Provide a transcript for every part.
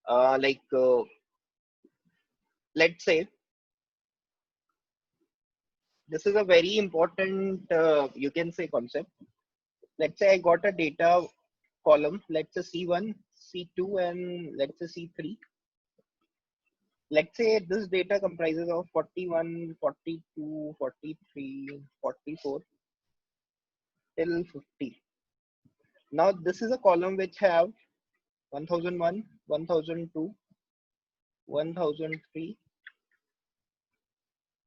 like let's say this is a very important you can say concept. Let's say I got a data column, let's say C1, C2, and let's say C3. Let's say this data comprises of 41, 42, 43, 44 till 50. Now this is a column which have 1001, 1002, 1003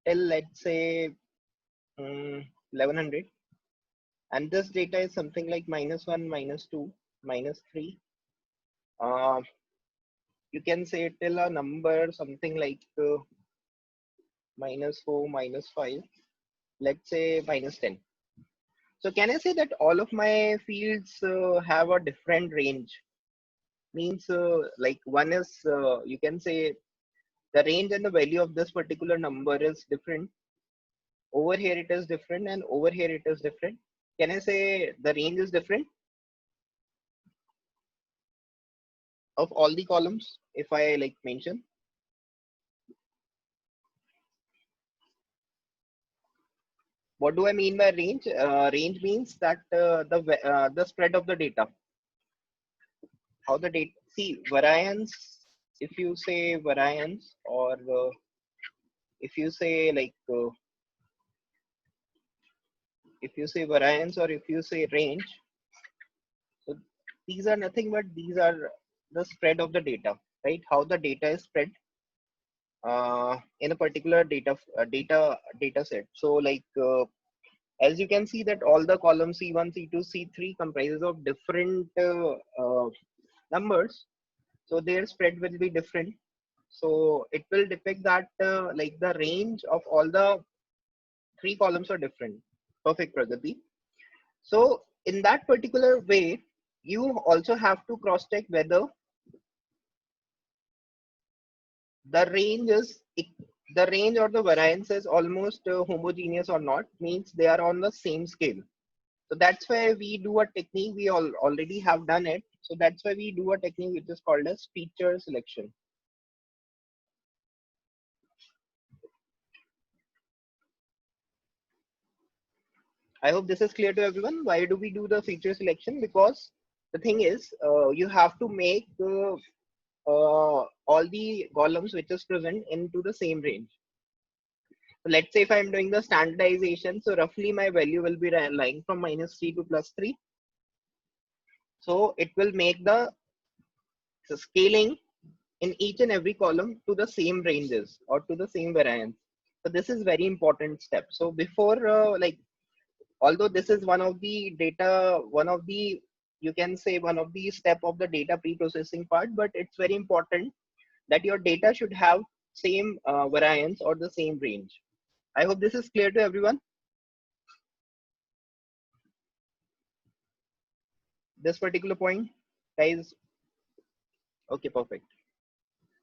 till let's say 1100, and this data is something like -1, -2, -3. Uh, you can say till a number something like -4, -5. Let's say -10. So can I say that all of my fields have a different range? Means like one is you can say the range and the value of this particular number is different. Over here it is different, and over here it is different. Can I say the range is different of all the columns if I like mention? What do I mean by range? Range means that the spread of the data. How the data, see variance, if you say variance, or if you say like if you say variance or if you say range, so these are nothing but these are the spread of the data, right? How the data is spread in a particular data set. So like as you can see that all the columns C1, C2, C3 comprises of different numbers, so their spread will be different. So it will depict that like the range of all the three columns are different. Perfect, Pragati. So in that particular way, you also have to cross check whether the range is the range or the variance is almost homogeneous or not, means they are on the same scale. So that's why we do a technique, we already have done it. So that's why we do a technique which is called as feature selection. I hope this is clear to everyone. Why do we do the feature selection? Because the thing is, you have to make all the columns which is present into the same range. So let's say if I'm doing the standardization, so roughly my value will be lying from -3 to +3. So it will make the scaling in each and every column to the same ranges or to the same variance. So this is very important step. So before like, although this is one of the data, one of the, you can say one of the step of the data pre-processing part, but it's very important that your data should have same variance or the same range. I hope this is clear to everyone. This particular point, guys. Okay, perfect.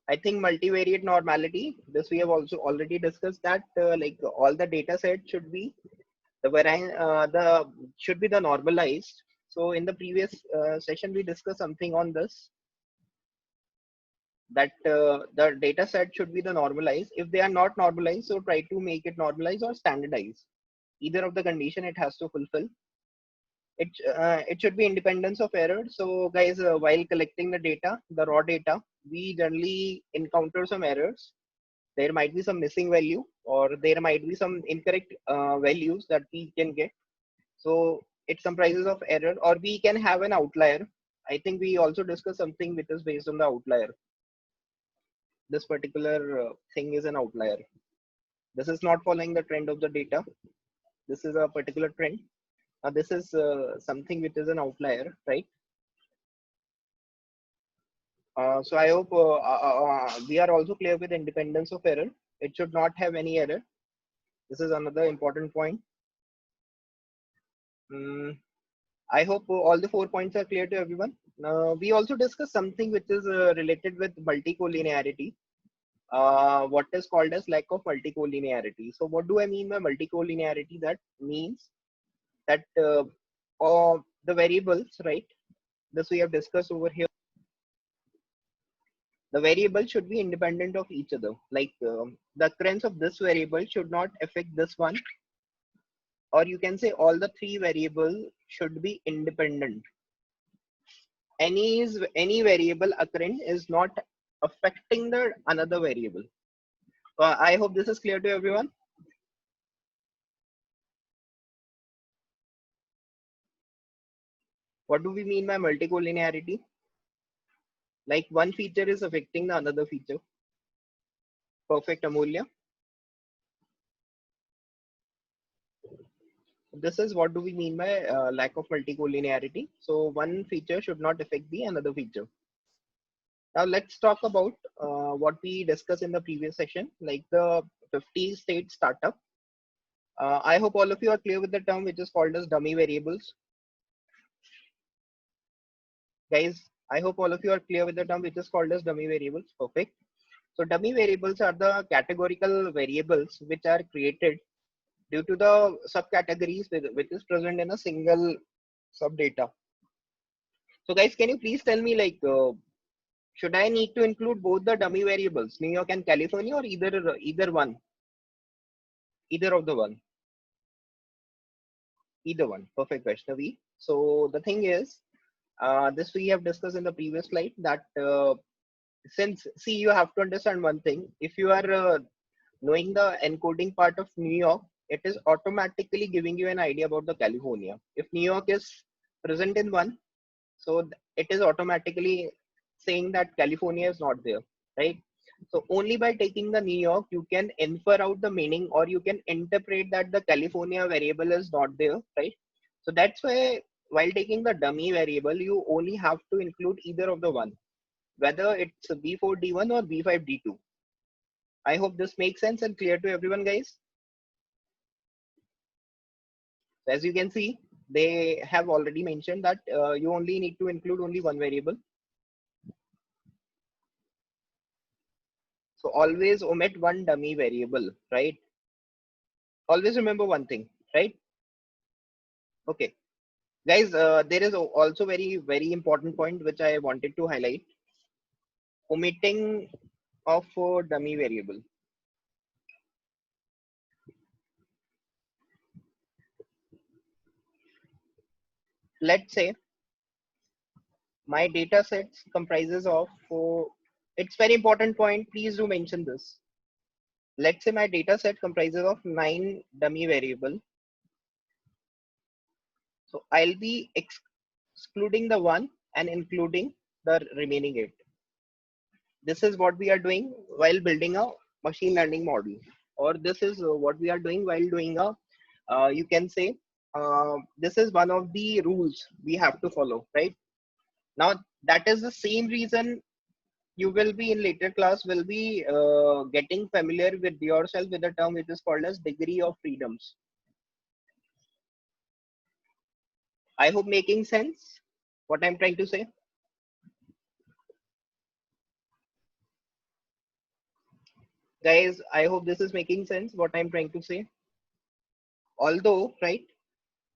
I think multivariate normality, this we have also already discussed that like all the data set should be the variance, the should be the normalized. So in the previous session, we discussed something on this, that the data set should be the normalized. If they are not normalized, so try to make it normalized or standardized. Either of the condition it has to fulfill. It should be independence of error. So guys, while collecting the data, the raw data, we generally encounter some errors. There might be some missing value, or there might be some incorrect values that we can get. So it comprises of error, or we can have an outlier. I think we also discussed something which is based on the outlier. This particular thing is an outlier. This is not following the trend of the data. This is a particular trend. This is something which is an outlier, right? So I hope we are also clear with independence of error. It should not have any error. This is another important point. I hope all the 4 points are clear to everyone. We also discussed something which is related with multicollinearity. What is called as lack of multicollinearity. So what do I mean by multicollinearity? That means that the variables, right? This we have discussed over here. the variable should be independent of each other. Like the occurrence of this variable should not affect this one, or you can say all the three variables should be independent. Any variable occurring is not affecting the another variable. I hope this is clear to everyone. What do we mean by multicollinearity? Like one feature is affecting the another feature. Perfect, Amulya. This is what do we mean by lack of multicollinearity. So one feature should not affect the another feature. Now let's talk about what we discussed in the previous session, like the 50 state startup. I hope all of you are clear with the term which is called as dummy variables. Guys, I hope all of you are clear with the term which is called as dummy variables. Perfect. So dummy variables are the categorical variables which are created due to the subcategories which is present in a single subdata. So guys, can you please tell me, like, should I need to include both the dummy variables, New York and California, or either one? Either of the one? Either one. Perfect, Vaishnavi. So the thing is, this we have discussed in the previous slide that since, see, you have to understand one thing. If you are knowing the encoding part of New York, it is automatically giving you an idea about the California. If New York is present in one, so it is automatically saying that California is not there, right? So only by taking the New York, you can infer out the meaning, or you can interpret that the California variable is not there, right? So that's why while taking the dummy variable, you only have to include either of the one, whether it's B4D1 or B5D2. I hope this makes sense and clear to everyone, guys. So as you can see, they have already mentioned that you only need to include only one variable. So always omit one dummy variable, right? Always remember one thing, right? Okay, guys, there is also very important point which I wanted to highlight. Omitting of dummy variable. Let's say my data sets comprises of, it's very important point, please do mention this. Let's say my data set comprises of 9 dummy variable. So I'll be excluding the one and including the remaining 8. This is what we are doing while building a machine learning model, or this is what we are doing while doing a, you can say, this is one of the rules we have to follow, right? Now, that is the same reason you will be in later class will be getting familiar with yourself with the term which is called as degree of freedoms. I hope making sense what I'm trying to say. Guys, I hope this is making sense what I'm trying to say. Although, right,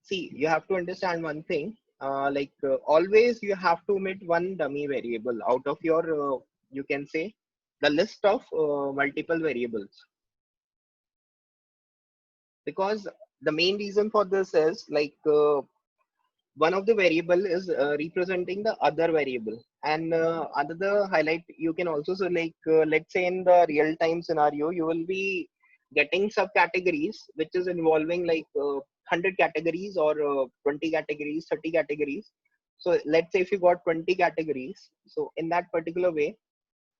see, you have to understand one thing, always you have to omit one dummy variable out of your, you can say, the list of multiple variables. Because the main reason for this is like, one of the variable is representing the other variable, and another highlight you can also say, like, let's say in the real time scenario, you will be getting subcategories which is involving like 100 categories or 20 categories, 30 categories. So let's say if you got 20 categories, so in that particular way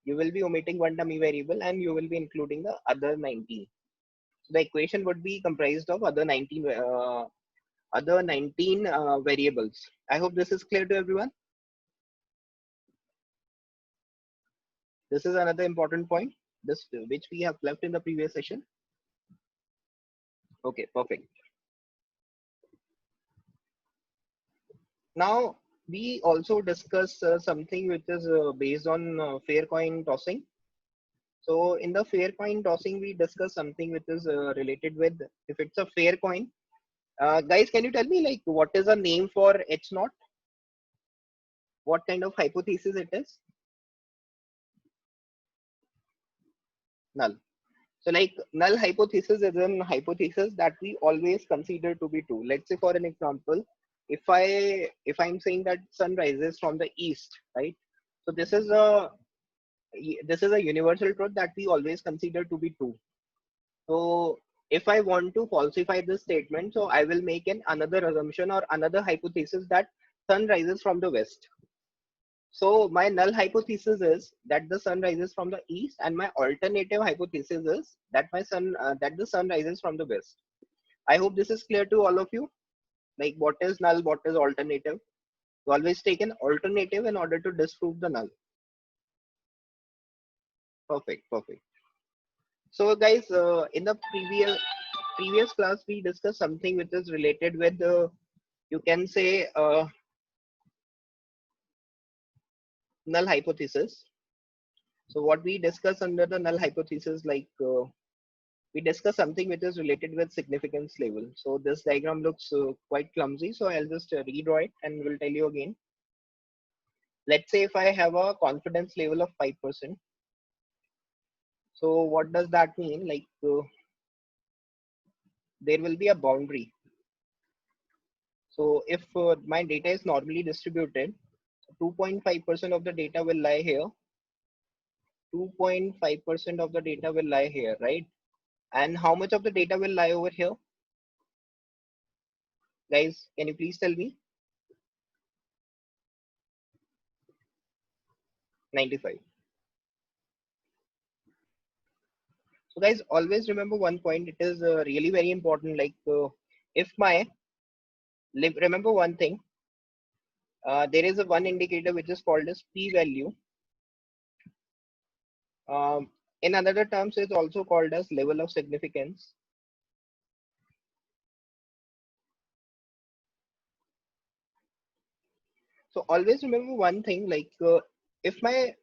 you will be omitting one dummy variable and you will be including the other 19. So the equation would be comprised of other 19 variables. I hope this is clear to everyone. This is another important point, this which we have left in the previous session. Okay, perfect. Now we also discuss something which is based on fair coin tossing. So in the fair coin tossing, we discuss something which is related with, if it's a fair coin. Guys, can you tell me, like, what is a name for H naught? What kind of hypothesis it is? null. So like null hypothesis is a hypothesis that we always consider to be true. Let's say for an example, if I'm saying that sun rises from the east, right? So this is a universal truth that we always consider to be true. So if I want to falsify this statement, so I will make another assumption or another hypothesis that sun rises from the west. So my null hypothesis is that the sun rises from the east, and my alternative hypothesis is that that the sun rises from the west. I hope this is clear to all of you. Like what is null, what is alternative. You always take an alternative in order to disprove the null. Perfect, perfect. So guys, in the previous class, we discussed something which is related with you can say null hypothesis. So what we discuss under the null hypothesis, like we discuss something which is related with significance level. So this diagram looks quite clumsy. So I'll just redraw it and will tell you again. Let's say if I have a confidence level of 5%. So what does that mean? Like there will be a boundary. So if my data is normally distributed, 2.5% of the data will lie here. 2.5% of the data will lie here, right? And how much of the data will lie over here? Guys, can you please tell me? 95. So guys, always remember one point. It is really very important. Like if my, remember one thing, there is a one indicator which is called as p-value. In another terms, it's also called as level of significance. So always remember one thing, like if my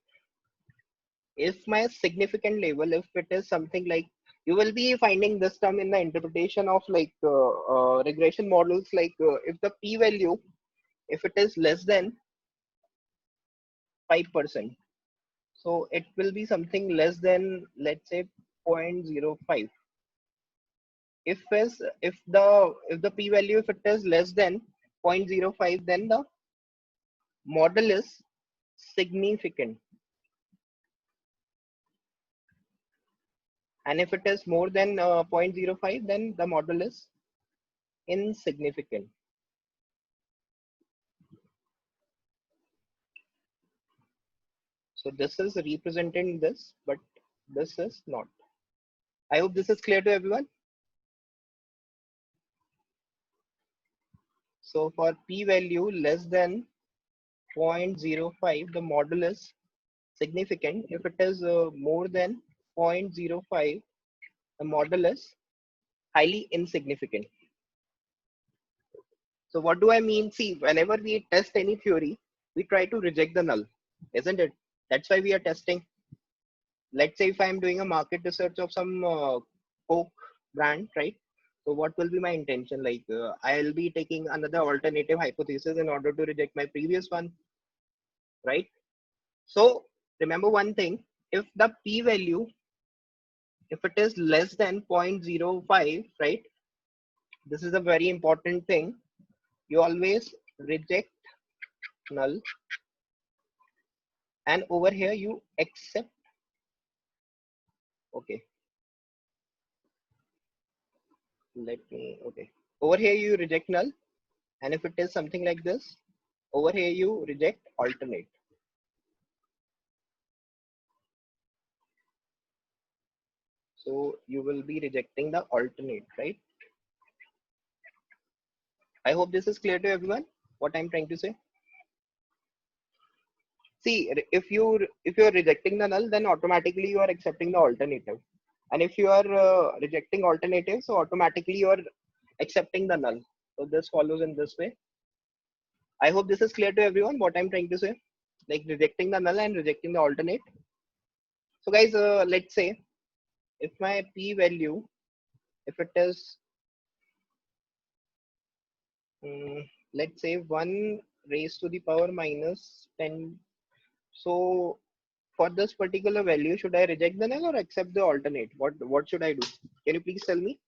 significant level, if it is something like, you will be finding this term in the interpretation of like regression models, like if the p-value, if it is less than 5%, so it will be something less than, let's say, 0.05. If the p-value, if it is less than 0.05, then the model is significant. And if it is more than 0.05, then the model is insignificant. So this is representing this, but this is not. I hope this is clear to everyone. So for p-value less than 0.05, the model is significant. If it is more than 0.05, the model is highly insignificant. So what do I mean? See, whenever we test any theory, we try to reject the null, isn't it? That's why we are testing. Let's say if I'm doing a market research of some Coke brand, right? So what will be my intention? Like I'll be taking another alternative hypothesis in order to reject my previous one, right? So remember one thing, if the p-value, if it is less than 0.05, right? This is a very important thing. You always reject null, and over here you accept. Okay. Okay. Over here you reject null, and if it is something like this, over here you reject alternate. So you will be rejecting the alternate, right? I hope this is clear to everyone, what I'm trying to say. See, if you're rejecting the null, then automatically you are accepting the alternative. And if you are rejecting alternative, so automatically you are accepting the null. So this follows in this way. I hope this is clear to everyone, what I'm trying to say, like rejecting the null and rejecting the alternate. So guys, let's say if my p-value, if it is, let's say 1 raised to the power minus 10. So for this particular value, should I reject the null or accept the alternate? What should I do? Can you please tell me?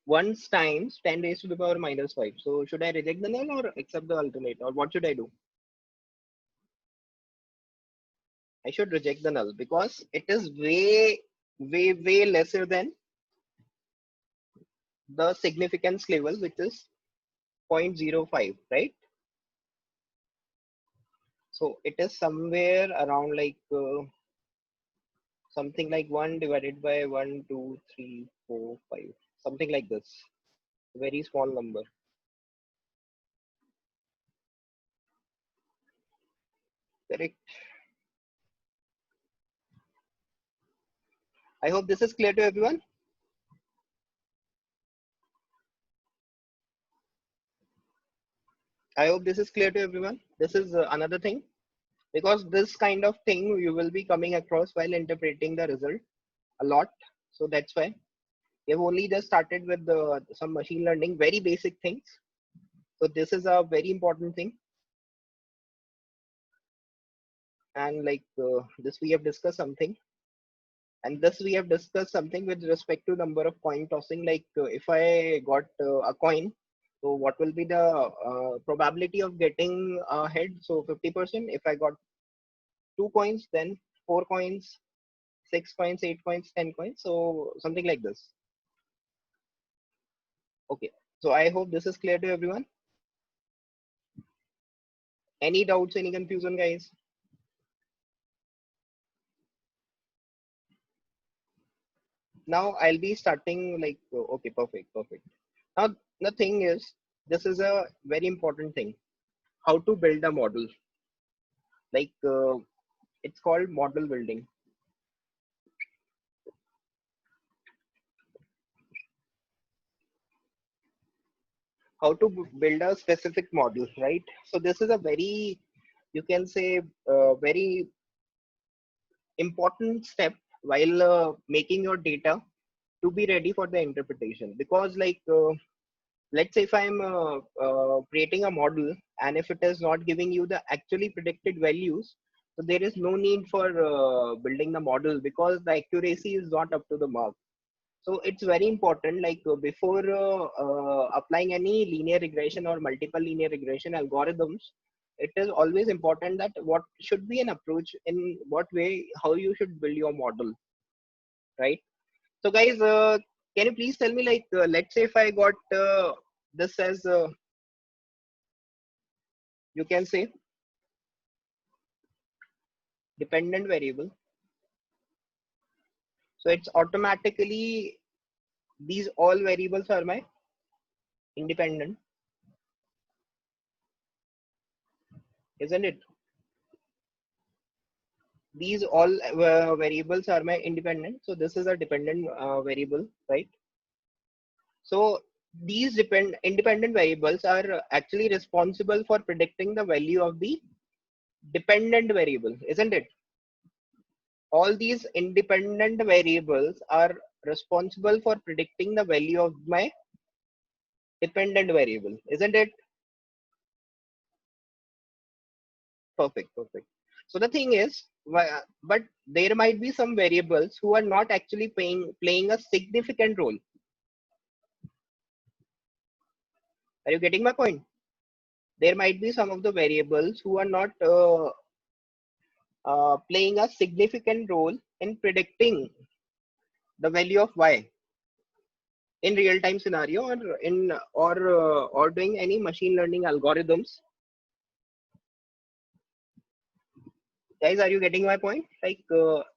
Once times 10 raised to the power minus 5. So should I reject the null or accept the alternate, or what should I do? I should reject the null because it is way lesser than the significance level, which is 0.05, right? So it is somewhere around like something like 1 divided by 1, 2, 3, 4, 5, something like this. Very small number. Correct. I hope this is clear to everyone. I hope this is clear to everyone. This is another thing, because this kind of thing you will be coming across while interpreting the result a lot. So that's why we have only just started with some machine learning, very basic things. So this is a very important thing. And like this, we have discussed something. And this we have discussed something with respect to number of coin tossing. Like if I got a coin, so what will be the probability of getting a head? So 50%. If I got 2 coins, then 4 coins, 6 coins, 8 coins, 10 coins. So something like this. Okay. So I hope this is clear to everyone. Any doubts, any confusion, guys? Now I'll be starting like, okay, perfect. Now the thing is, this is a very important thing. How to build a model. Like it's called model building. How to build a specific model, right? So this is a very, you can say, very important step while making your data to be ready for the interpretation. Because like let's say if I'm creating a model, and if it is not giving you the actually predicted values, so there is no need for building the model, because the accuracy is not up to the mark. So it's very important, like before applying any linear regression or multiple linear regression algorithms, it is always important that what should be an approach, in what way, how you should build your model, right? So guys, can you please tell me, like, let's say if I got this as, you can say, dependent variable. So it's automatically, these all variables are my independent, isn't it? These all variables are my independent. So this is a dependent variable, right? So these independent variables are actually responsible for predicting the value of the dependent variable, isn't it? All these independent variables are responsible for predicting the value of my dependent variable, isn't it? Perfect. So the thing is, but there might be some variables who are not actually playing a significant role. Are you getting my point? There might be some of the variables who are not playing a significant role in predicting the value of y in real time scenario, or in or doing any machine learning algorithms. Guys, are you getting my point? Like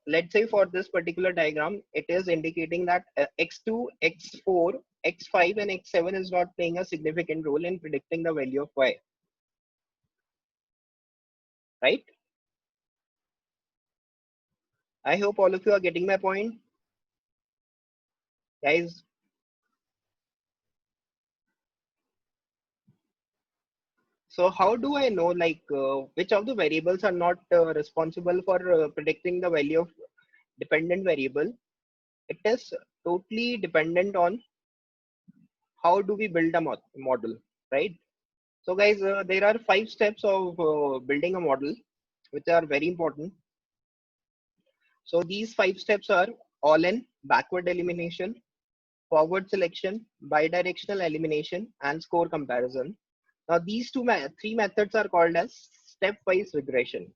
let's say for this particular diagram, it is indicating that x2, x4, x5 and x7 is not playing a significant role in predicting the value of y, right? I hope all of you are getting my point, guys. So how do I know, like which of the variables are not responsible for predicting the value of dependent variable? It is totally dependent on how do we build a model, right? So guys, there are 5 steps of building a model, which are very important. So these 5 steps are all in, backward elimination, forward selection, bidirectional elimination, and score comparison. Now these three methods are called as stepwise regression.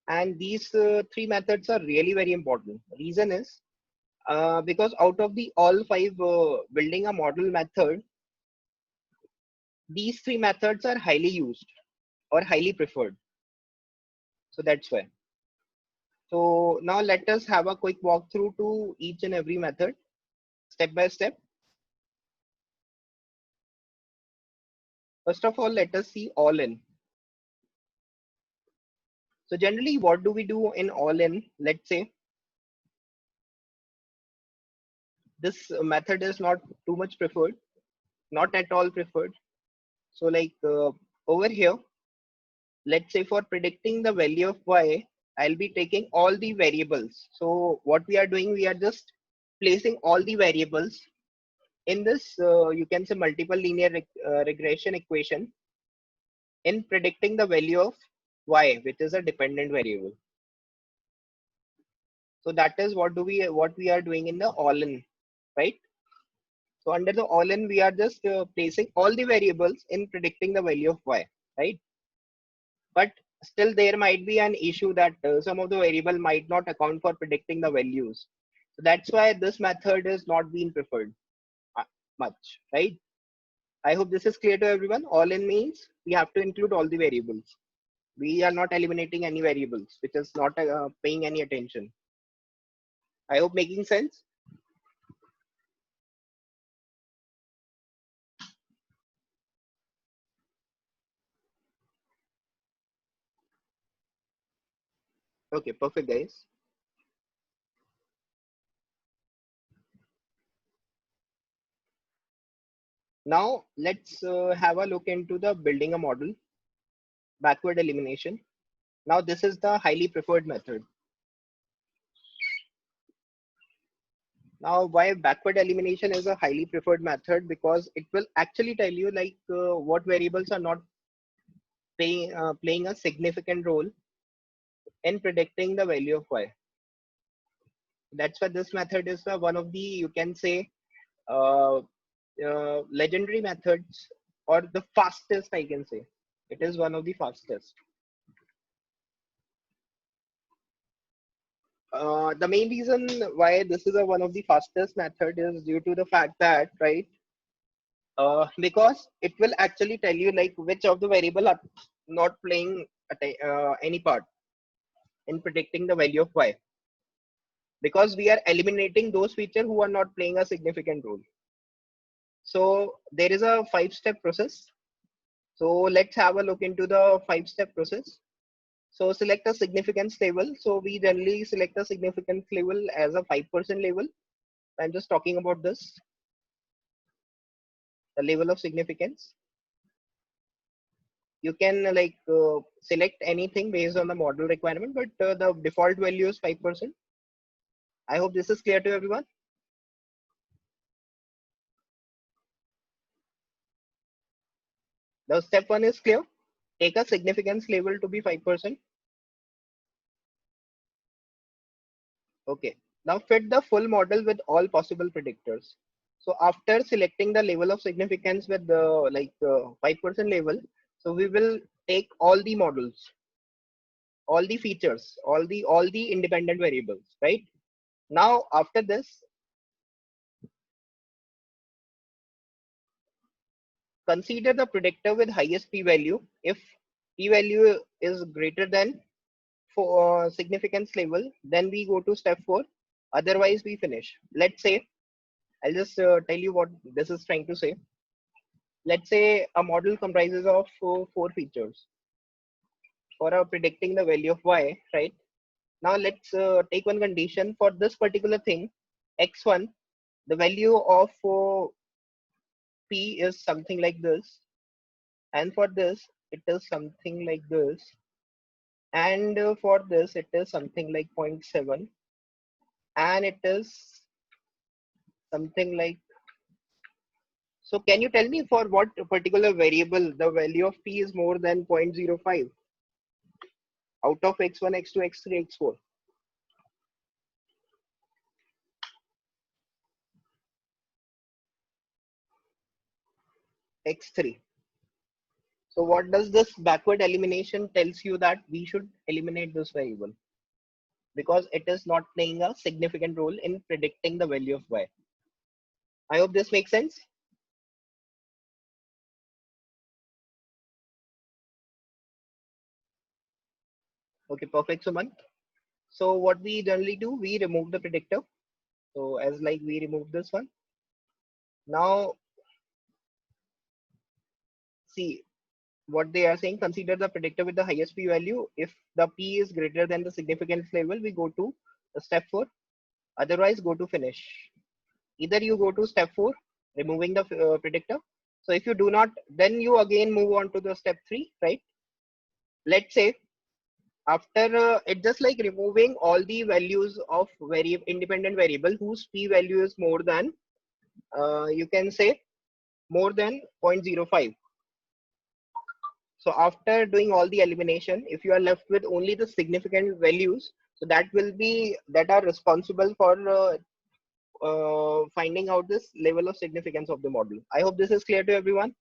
And these 3 methods are really very important. Reason is because out of the all 5 building a model method, these 3 methods are highly used or highly preferred. So that's why. So now let us have a quick walkthrough to each and every method step by step. First of all, let us see all in. So generally, what do we do in all in? Let's say this method is not too much preferred, not at all preferred. So like over here, let's say for predicting the value of y, I'll be taking all the variables. So what we are doing, we are just placing all the variables in this, you can say multiple linear regression equation in predicting the value of y, which is a dependent variable. So that is what we are doing in the all-in, right? So under the all-in, we are just placing all the variables in predicting the value of y, right? But still there might be an issue that some of the variable might not account for predicting the values. So that's why this method is not being preferred much, right? I hope this is clear to everyone. All in means we have to include all the variables. We are not eliminating any variables, which is not paying any attention. I hope making sense. Okay, perfect, guys. Now let's have a look into the building a model, backward elimination. Now this is the highly preferred method. Now why backward elimination is a highly preferred method? Because it will actually tell you like what variables are not playing a significant role in predicting the value of y. That's why this method is one of the, you can say, uh, legendary methods, or the fastest, I can say. It is one of the fastest. The main reason why this is one of the fastest method is due to the fact that, right, because it will actually tell you like which of the variable are not playing any part in predicting the value of y, because we are eliminating those features who are not playing a significant role. So there is a 5-step process. So let's have a look into the 5-step process. So select a significance level. So we generally select a significance level as a 5% level. I'm just talking about this, the level of significance. You can select anything based on the model requirement, but the default value is 5%. I hope this is clear to everyone. The step 1 is clear. Take a significance level to be 5%. Okay. Now fit the full model with all possible predictors. So after selecting the level of significance with the 5% level, so we will take all the models, all the features, all the independent variables, right? Now after this, consider the predictor with highest p-value. If p-value is greater than for significance level, then we go to step 4. Otherwise, we finish. Let's say, I'll just tell you what this is trying to say. Let's say a model comprises of 4 features for predicting the value of y, right? Now let's take one condition for this particular thing, x1. The value of p is something like this, and for this it is something like this, and for this it is something like 0.7, and it is something like So can you tell me for what particular variable the value of p is more than 0.05 out of x1, x2, x3, x4? X3. So what does this backward elimination tells you that we should eliminate this variable because it is not playing a significant role in predicting the value of y. I hope this makes sense. Okay, perfect, Suman. So what we generally do, we remove the predictor. So as like we remove this one. Now, see what they are saying, consider the predictor with the highest p value. If the p is greater than the significance level, we go to step 4. Otherwise, go to finish. Either you go to step 4, removing the predictor. So if you do not, then you again move on to the step 3, right? Let's say after it just like removing all the values of independent variable whose p value is more than you can say more than 0.05. So after doing all the elimination, if you are left with only the significant values, so that will be that are responsible for finding out this level of significance of the model. I hope this is clear to everyone.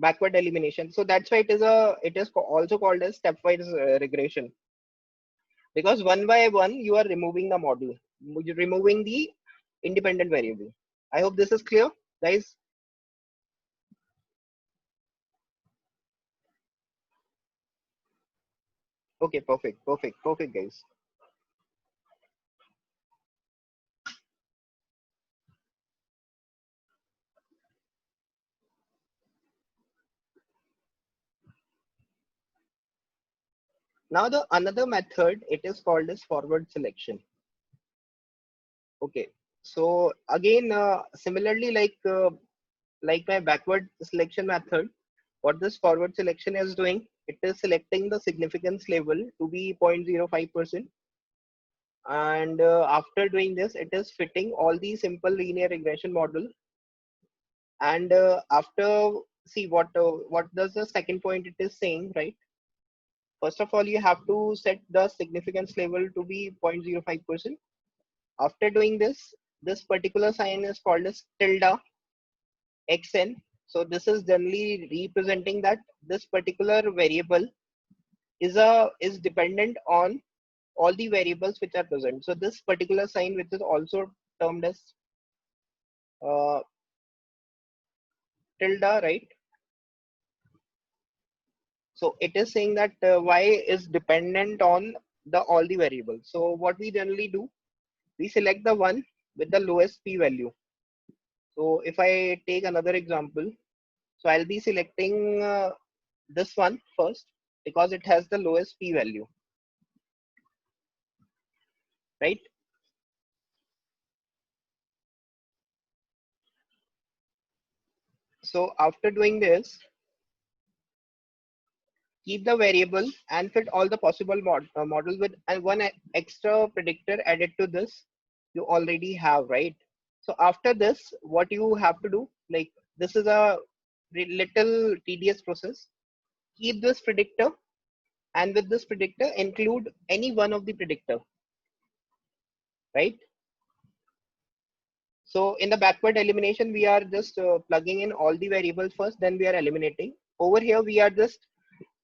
Backward elimination. So that's why it is also called as stepwise regression, because one by one you are removing the model, you're removing the independent variable. I hope this is clear, guys. Okay, perfect, guys. Now the another method, it is called as forward selection. Okay, so again, similarly like my backward selection method, what this forward selection is doing, it is selecting the significance level to be 0.05%. And after doing this, it is fitting all the simple linear regression model. And after, see what does the second point it is saying, right? First of all, you have to set the significance level to be 0.05%. After doing this, this particular sign is called as tilde xn. So this is generally representing that this particular variable is dependent on all the variables which are present. So this particular sign, which is also termed as uh, tilde, right? So it is saying that y is dependent on the all the variables. So what we generally do, we select the one with the lowest p value. So if I take another example, so I'll be selecting this one first because it has the lowest p value, right? So after doing this, keep the variable and fit all the possible models with and one extra predictor added to this you already have, right? So after this, what you have to do, like this is a little tedious process. Keep this predictor, and with this predictor include any one of the predictor, right? So in the backward elimination, we are just plugging in all the variables first, then we are eliminating. Over here, we are just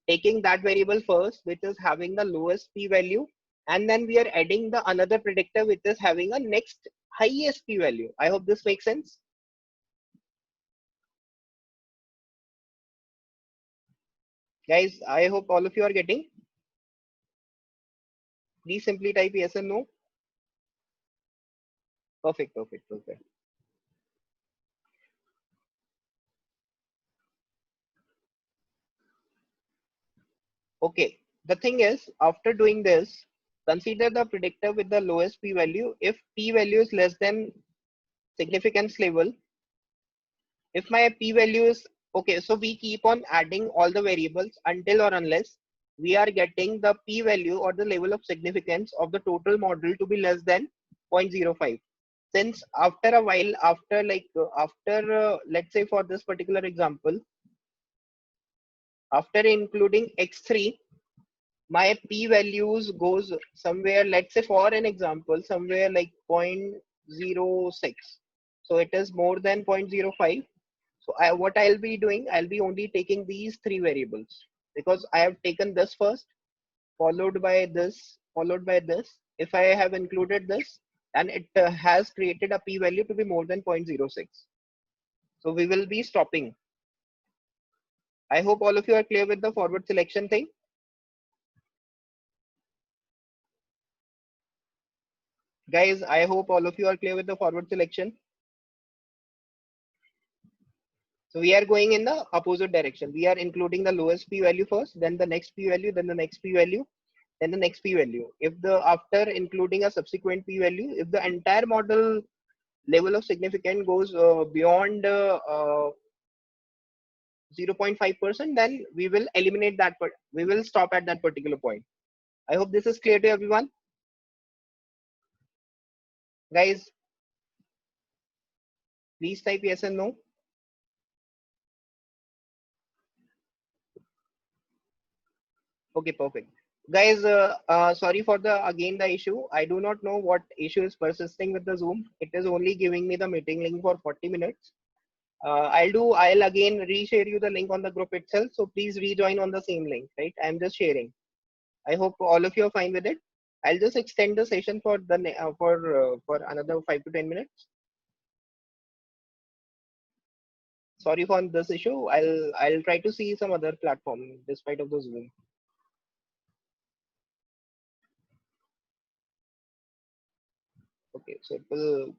taking that variable first, which is having the lowest p value, and then we are adding the another predictor which is having a next highest p value. I hope this makes sense. Guys, I hope all of you are getting. Please simply type yes and no. Perfect. Okay, the thing is, after doing this, consider the predictor with the lowest p value. If p value is less than significance level, if my p value is okay, so we keep on adding all the variables until or unless we are getting the p value or the level of significance of the total model to be less than 0.05. since after a while, after let's say for this particular example, after including x3, my p values goes somewhere, let's say for an example, somewhere like 0.06. So it is more than 0.05. So what I'll be doing, I'll be only taking these three variables, because I have taken this first, followed by this, followed by this. If I have included this, and it has created a p value to be more than 0.06. So we will be stopping. I hope all of you are clear with the forward selection thing. Guys, I hope all of you are clear with the forward selection. So we are going in the opposite direction. We are including the lowest p value first, then the next p value, then the next p value, then the next p value. If the after including a subsequent p value, if the entire model level of significance goes beyond 0.5%, then we will eliminate that, but we will stop at that particular point. I hope this is clear to everyone. Guys, please type yes and no. Okay, perfect. Guys, sorry for the issue. I do not know what issue is persisting with the Zoom. It is only giving me the meeting link for 40 minutes. I'll again reshare you the link on the group itself. So please rejoin on the same link, right? I'm just sharing. I hope all of you are fine with it. I'll just extend the session for for another 5 to 10 minutes. Sorry for this issue. I'll try to see some other platform despite of the Zoom. Okay, so it will